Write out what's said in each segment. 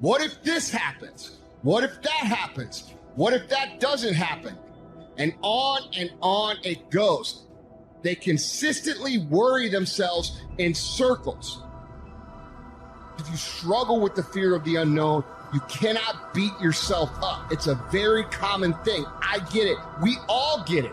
What if this happens? What if that happens? What if that doesn't happen? And on it goes. They consistently worry themselves in circles. If you struggle with the fear of the unknown, you cannot beat yourself up. It's a very common thing. I get it. We all get it.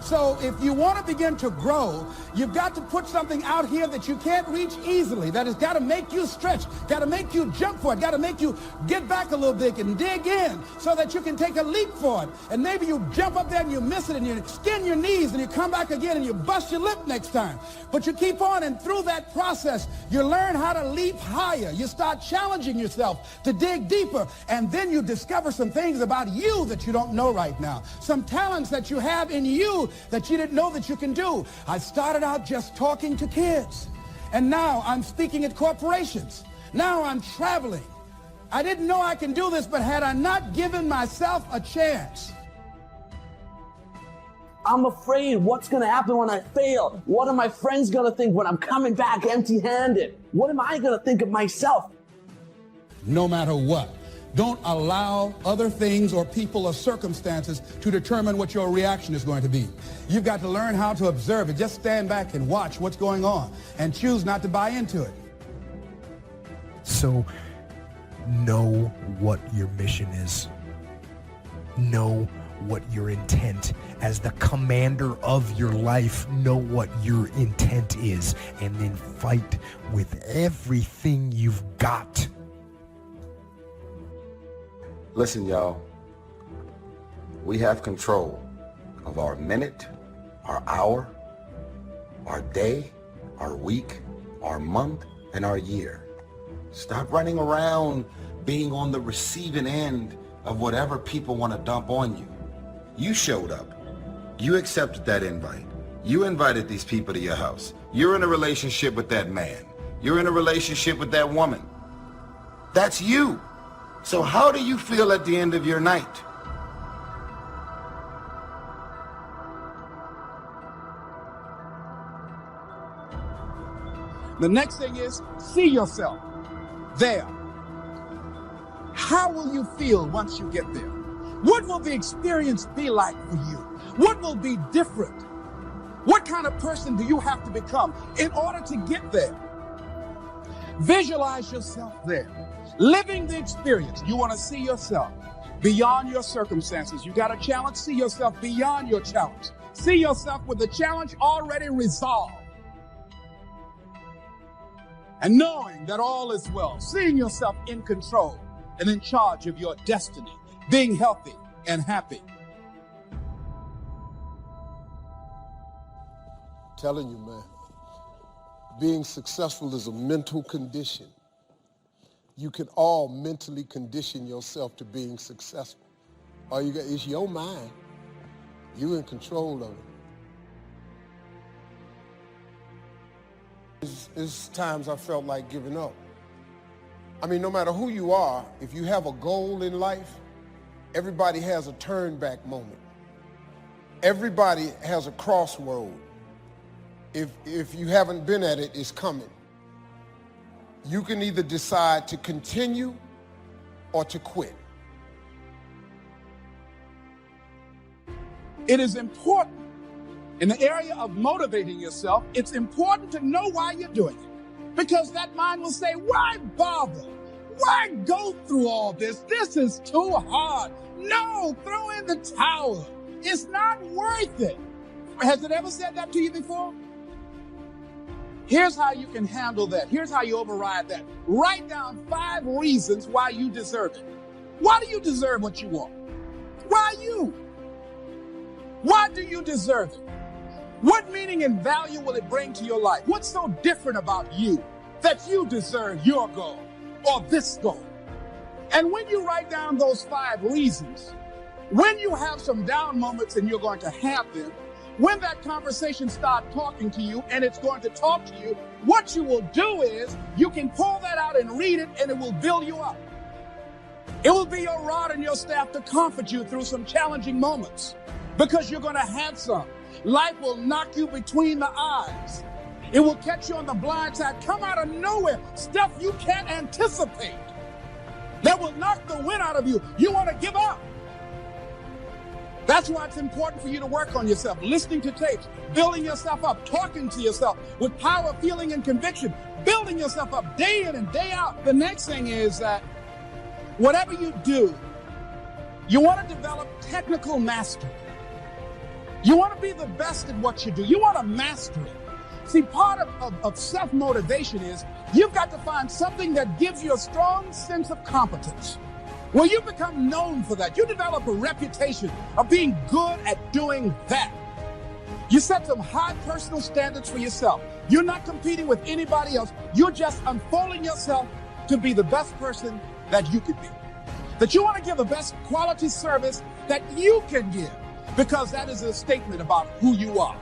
So if you want to begin to grow, you've got to put something out here that you can't reach easily, that has got to make you stretch, got to make you jump for it, got to make you get back a little bit and dig in so that you can take a leap for it. And maybe you jump up there and you miss it and you skin your knees and you come back again and you bust your lip next time. But you keep on, and through that process, you learn how to leap higher. You start challenging yourself to dig deeper, and then you discover some things about you that you don't know right now, some talents that you have in you that you didn't know that you can do. I started out just talking to kids, and now I'm speaking at corporations. Now I'm traveling. I didn't know I can do this, but had I not given myself a chance. I'm afraid what's going to happen when I fail. What are my friends going to think when I'm coming back empty-handed? What am I going to think of myself? No matter what, don't allow other things or people or circumstances to determine what your reaction is going to be. You've got to learn how to observe it. Just stand back and watch what's going on and choose not to buy into it. So know what your mission is. Know what your intent as the commander of your life. Know what your intent is, and then fight with everything you've got. Listen, y'all, we have control of our minute, our hour, our day, our week, our month, and our year. Stop running around being on the receiving end of whatever people want to dump on you. You showed up. You accepted that invite. You invited these people to your house. You're in a relationship with that man. You're in a relationship with that woman. That's you. So how do you feel at the end of your night? The next thing is, see yourself there. How will you feel once you get there? What will the experience be like for you? What will be different? What kind of person do you have to become in order to get there? Visualize yourself there, living the experience. You want to see yourself beyond your circumstances. You got a challenge, see yourself beyond your challenge. See yourself with the challenge already resolved. And knowing that all is well, seeing yourself in control and in charge of your destiny, being healthy and happy. Telling you, man, being successful is a mental condition. You can all mentally condition yourself to being successful. All you got is your mind. You're in control of it. It's times I felt like giving up. I mean, no matter who you are, if you have a goal in life, everybody has a turn back moment. Everybody has a crossroad. If you haven't been at it, it's coming. You can either decide to continue or to quit. It is important in the area of motivating yourself. It's important to know why you're doing it, because that mind will say, why bother? Why go through all this? This is too hard. No, throw in the towel. It's not worth it. Has it ever said that to you before? Here's how you can handle that. Here's how you override that. Write down 5 reasons why you deserve it. Why do you deserve what you want? Why you? Why do you deserve it? What meaning and value will it bring to your life? What's so different about you that you deserve your goal or this goal? And when you write down those 5 reasons, when you have some down moments, and you're going to have them, when that conversation starts talking to you and it's going to talk to you, what you will do is you can pull that out and read it, and it will build you up. It will be your rod and your staff to comfort you through some challenging moments, because you're going to have some. Life will knock you between the eyes. It will catch you on the blind side, come out of nowhere, stuff you can't anticipate. That will knock the wind out of you. You want to give up. That's why it's important for you to work on yourself, listening to tapes, building yourself up, talking to yourself with power, feeling, and conviction, building yourself up day in and day out. The next thing is that whatever you do, you want to develop technical mastery. You want to be the best at what you do. You want to master it. See, part of self-motivation is you've got to find something that gives you a strong sense of competence. Well, you become known for that. You develop a reputation of being good at doing that. You set some high personal standards for yourself. You're not competing with anybody else. You're just unfolding yourself to be the best person that you could be. That you want to give the best quality service that you can give, because that is a statement about who you are.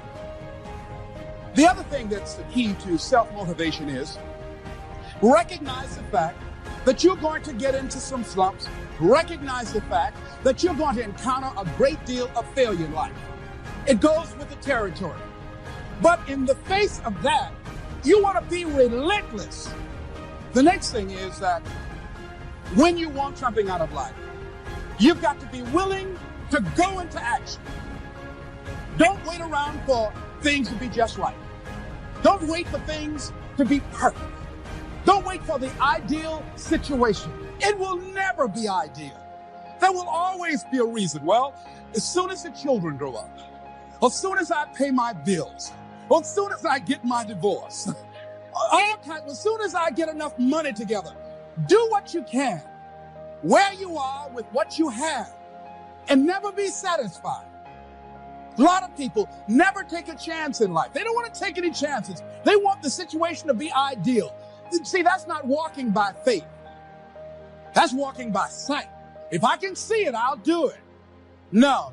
The other thing that's the key to self-motivation is recognize the fact that you're going to get into some slumps. Recognize the fact that you're going to encounter a great deal of failure in life. It goes with the territory. But in the face of that, you want to be relentless. The next thing is that when you want something out of life, you've got to be willing to go into action. Don't wait around for things to be just right. Don't wait for things to be perfect. Don't wait for the ideal situation. It will never be ideal. There will always be a reason. Well, as soon as the children grow up, as soon as I pay my bills, or as soon as I get my divorce, as soon as I get enough money together, do what you can, where you are with what you have, and never be satisfied. A lot of people never take a chance in life. They don't want to take any chances. They want the situation to be ideal. See, that's not walking by faith. That's walking by sight. If I can see it, I'll do it. No.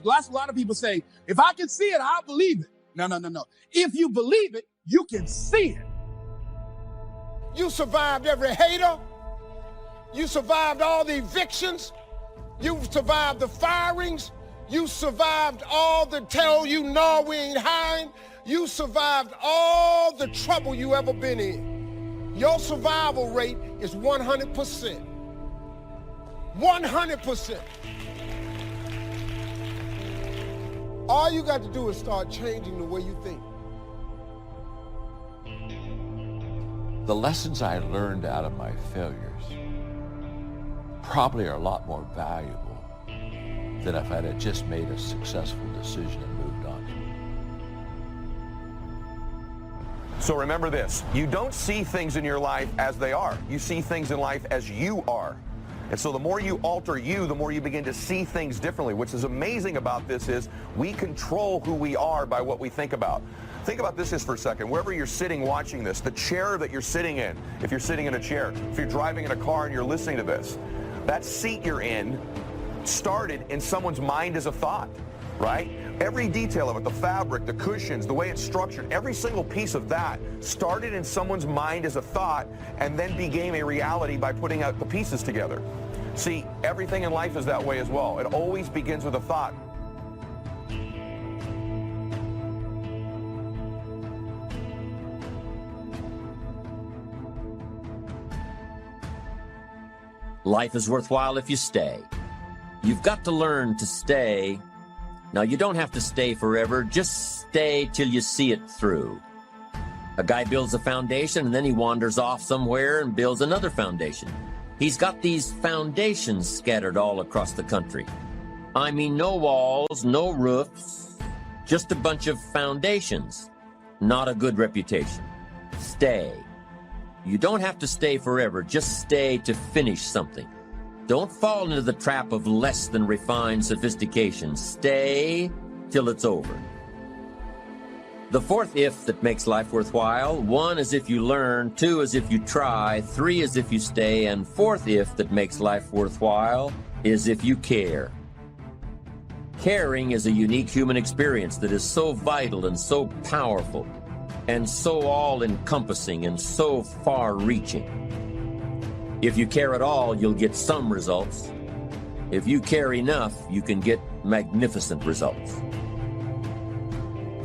That's a lot of people say, if I can see it, I'll believe it. No. If you believe it, you can see it. You survived every hater. You survived all the evictions. You survived the firings. You survived all the tell you no, we ain't hiring. You survived all the trouble you ever been in. Your survival rate is 100%. 100%. All you got to do is start changing the way you think. The lessons I learned out of my failures probably are a lot more valuable than if I had just made a successful decision and moved on. So remember this, you don't see things in your life as they are. You see things in life as you are. And so the more you alter you, the more you begin to see things differently. What's is amazing about this is we control who we are by what we think about. Think about this just for a second. Wherever you're sitting watching this, the chair that you're sitting in, if you're sitting in a chair, if you're driving in a car and you're listening to this, that seat you're in started in someone's mind as a thought, right? Every detail of it, the fabric, the cushions, the way it's structured, every single piece of that started in someone's mind as a thought and then became a reality by putting out the pieces together. See, everything in life is that way as well. It always begins with a thought. Life is worthwhile if you stay. You've got to learn to stay. Now, you don't have to stay forever. Just stay till you see it through. A guy builds a foundation and then he wanders off somewhere and builds another foundation. He's got these foundations scattered all across the country. I mean, no walls, no roofs, just a bunch of foundations. Not a good reputation. Stay. You don't have to stay forever. Just stay to finish something. Don't fall into the trap of less than refined sophistication. Stay till it's over. The fourth if that makes life worthwhile: 1 is if you learn, 2 is if you try, 3 is if you stay, and fourth if that makes life worthwhile is if you care. Caring is a unique human experience that is so vital and so powerful and so all-encompassing and so far-reaching. If you care at all, you'll get some results. If you care enough, you can get magnificent results.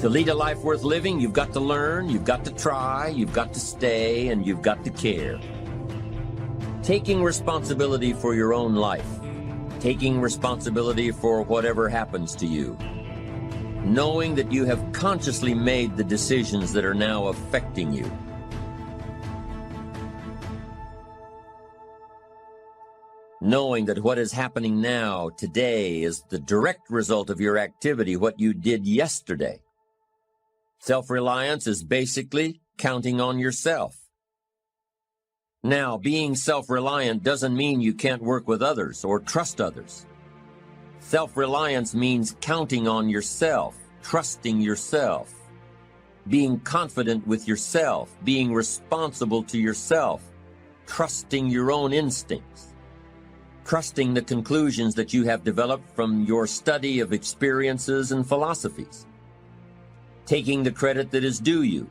To lead a life worth living, you've got to learn, you've got to try, you've got to stay, and you've got to care. Taking responsibility for your own life. Taking responsibility for whatever happens to you. Knowing that you have consciously made the decisions that are now affecting you. Knowing that what is happening now, today, is the direct result of your activity, what you did yesterday. Self-reliance is basically counting on yourself. Now, being self-reliant doesn't mean you can't work with others or trust others. Self-reliance means counting on yourself, trusting yourself, being confident with yourself, being responsible to yourself, trusting your own instincts, trusting the conclusions that you have developed from your study of experiences and philosophies, taking the credit that is due you.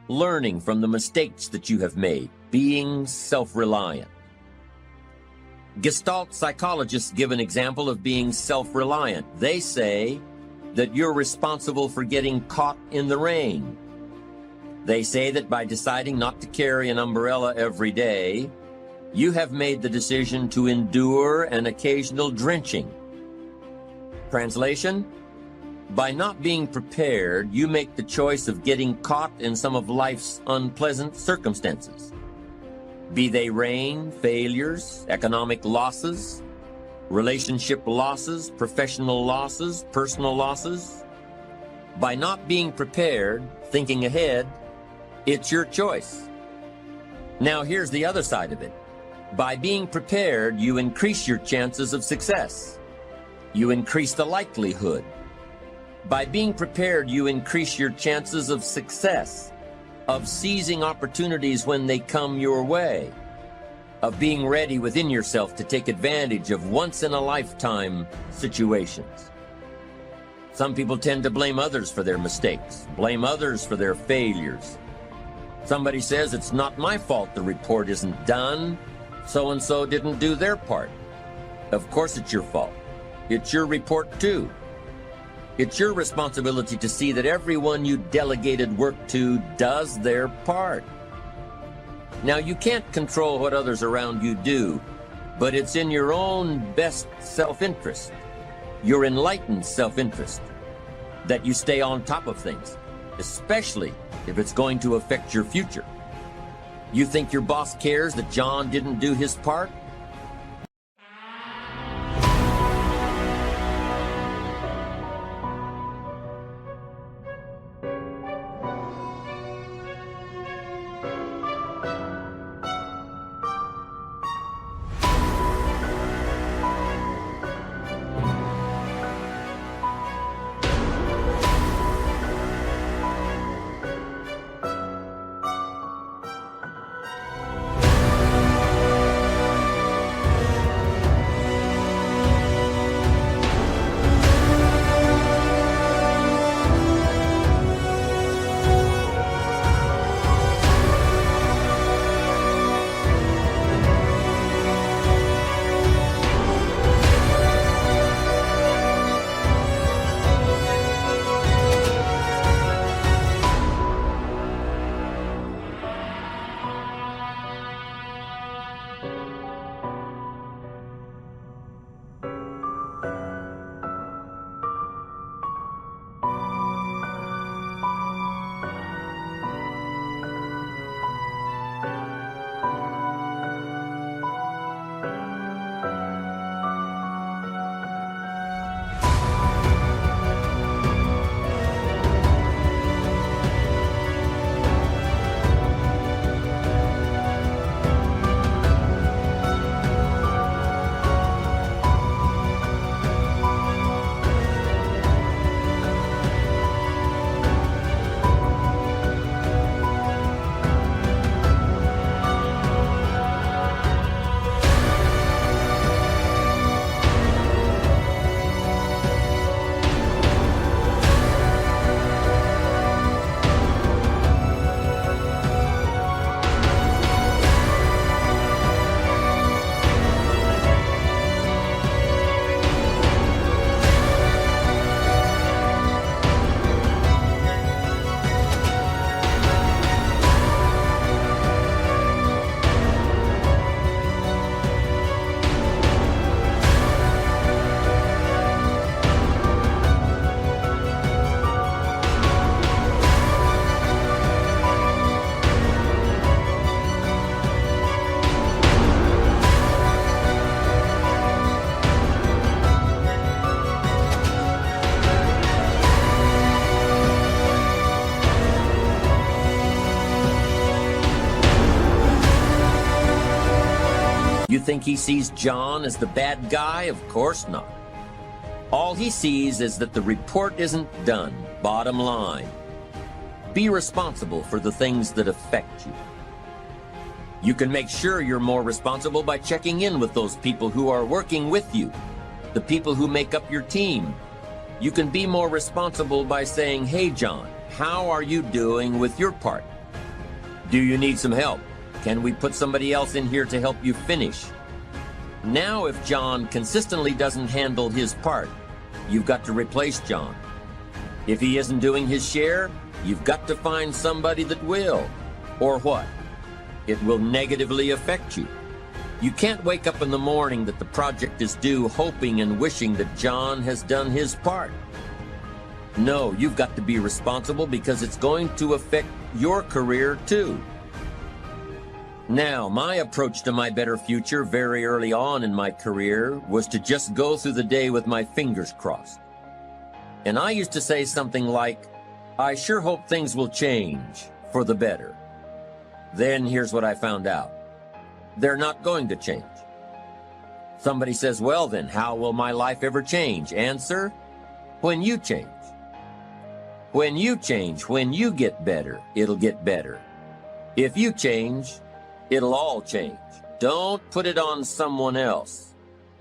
Learning from the mistakes that you have made, being self-reliant. Gestalt psychologists give an example of being self-reliant. They say that you're responsible for getting caught in the rain. They say that by deciding not to carry an umbrella every day, you have made the decision to endure an occasional drenching. Translation? By not being prepared, you make the choice of getting caught in some of life's unpleasant circumstances. Be they rain, failures, economic losses, relationship losses, professional losses, personal losses. By not being prepared, thinking ahead, it's your choice. Now here's the other side of it. By being prepared, you increase your chances of success. You increase the likelihood. By being prepared, you increase your chances of success, of seizing opportunities when they come your way, of being ready within yourself to take advantage of once-in-a-lifetime situations. Some people tend to blame others for their mistakes, blame others for their failures. Somebody says, it's not my fault the report isn't done, so-and-so didn't do their part. Of course it's your fault. It's your report too. It's your responsibility to see that everyone you delegated work to does their part. Now, you can't control what others around you do, but it's in your own best self-interest, your enlightened self-interest, that you stay on top of things, especially if it's going to affect your future. You think your boss cares that John didn't do his part? think he sees John as the bad guy? Of course not. All he sees is that the report isn't done. Bottom line. Be responsible for the things that affect you. You can make sure you're more responsible by checking in with those people who are working with you, the people who make up your team. You can be more responsible by saying, "Hey, John, how are you doing with your part? Do you need some help? Can we put somebody else in here to help you finish?" Now, if John consistently doesn't handle his part, you've got to replace John. If he isn't doing his share, you've got to find somebody that will. Or what? It will negatively affect you. You can't wake up in the morning that the project is due hoping and wishing that John has done his part. No, you've got to be responsible because it's going to affect your career too. Now, my approach to my better future very early on in my career was to just go through the day with my fingers crossed. And I used to say something like, "I sure hope things will change for the better." Then here's what I found out. They're not going to change. Somebody says, "Well then, how will my life ever change?" Answer, when you change. When you change, when you get better, it'll get better. If you change, it'll all change. Don't put it on someone else.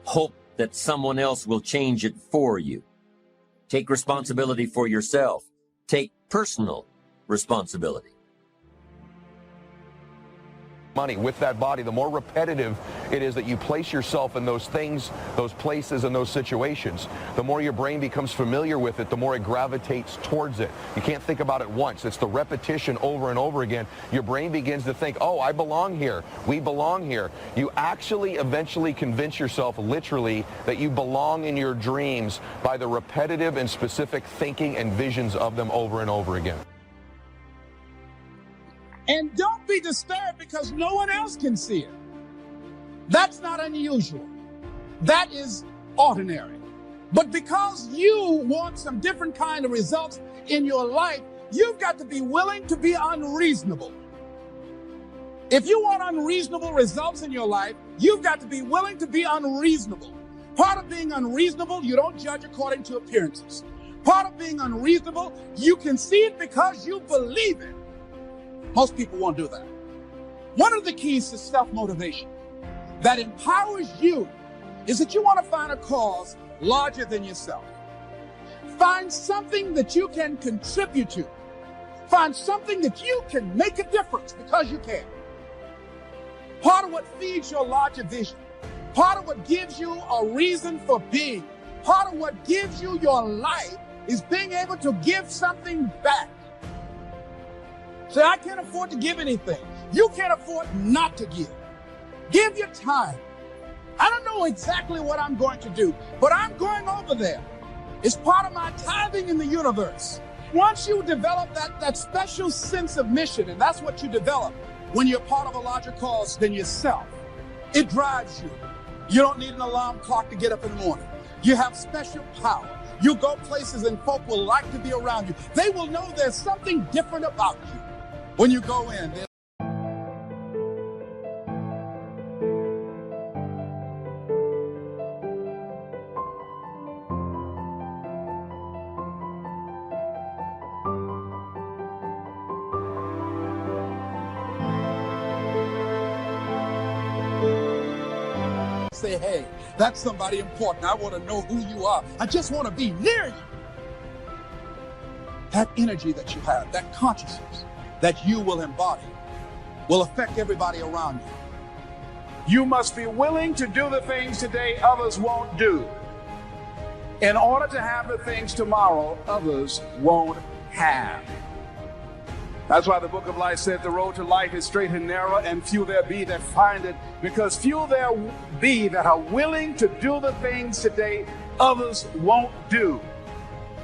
Hope that someone else will change it for you. Take responsibility for yourself. Take personal responsibility. Money with that body, the more repetitive it is that you place yourself in those things, those places, and those situations, the more your brain becomes familiar with it, the more it gravitates towards it. You can't think about it once. It's the repetition over and over again. Your brain begins to think, "Oh, I belong here. We belong here." You actually eventually convince yourself literally that you belong in your dreams by the repetitive and specific thinking and visions of them over and over again. And don't be disturbed because no one else can see it. That's not unusual. That is ordinary. But because you want some different kind of results in your life, you've got to be willing to be unreasonable. If you want unreasonable results in your life, you've got to be willing to be unreasonable. Part of being unreasonable, you don't judge according to appearances. Part of being unreasonable, you can see it because you believe it. Most people won't do that. One of the keys to self-motivation that empowers you is that you want to find a cause larger than yourself. Find something that you can contribute to. Find something that you can make a difference because you can. Part of what feeds your larger vision, part of what gives you a reason for being, part of what gives you your life is being able to give something back. Say, "I can't afford to give anything." You can't afford not to give. Give your time. I don't know exactly what I'm going to do, but I'm going over there. It's part of my tithing in the universe. Once you develop that special sense of mission, and that's what you develop when you're part of a larger cause than yourself, it drives you. You don't need an alarm clock to get up in the morning. You have special power. You go places and folk will like to be around you. They will know there's something different about you. When you go in, say, "Hey, that's somebody important. I want to know who you are. I just want to be near you." That energy that you have, that consciousness that you will embody will affect everybody around you. You must be willing to do the things today others won't do in order to have the things tomorrow others won't have. That's why the book of life said the road to life is straight and narrow, and few there be that find it, because few there be that are willing to do the things today others won't do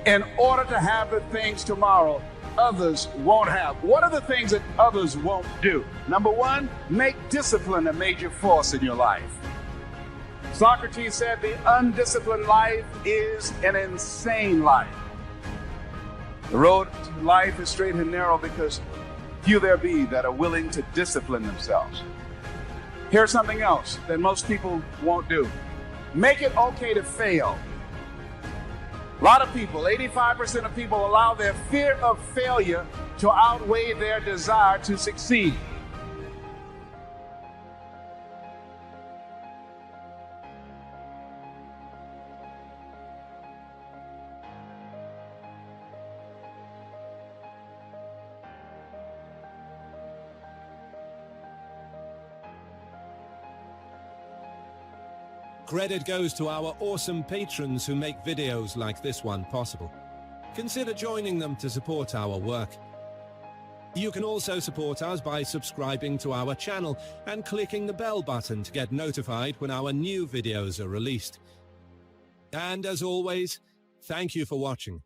in order to have the things tomorrow others won't have. What are the things that others won't do? Number one, make discipline a major force in your life. Socrates said the undisciplined life is an insane life. The road to life is straight and narrow because few there be that are willing to discipline themselves. Here's something else that most people won't do. Make it okay to fail. A lot of people, 85% of people, allow their fear of failure to outweigh their desire to succeed. Credit goes to our awesome patrons who make videos like this one possible. Consider joining them to support our work. You can also support us by subscribing to our channel and clicking the bell button to get notified when our new videos are released. And as always, thank you for watching.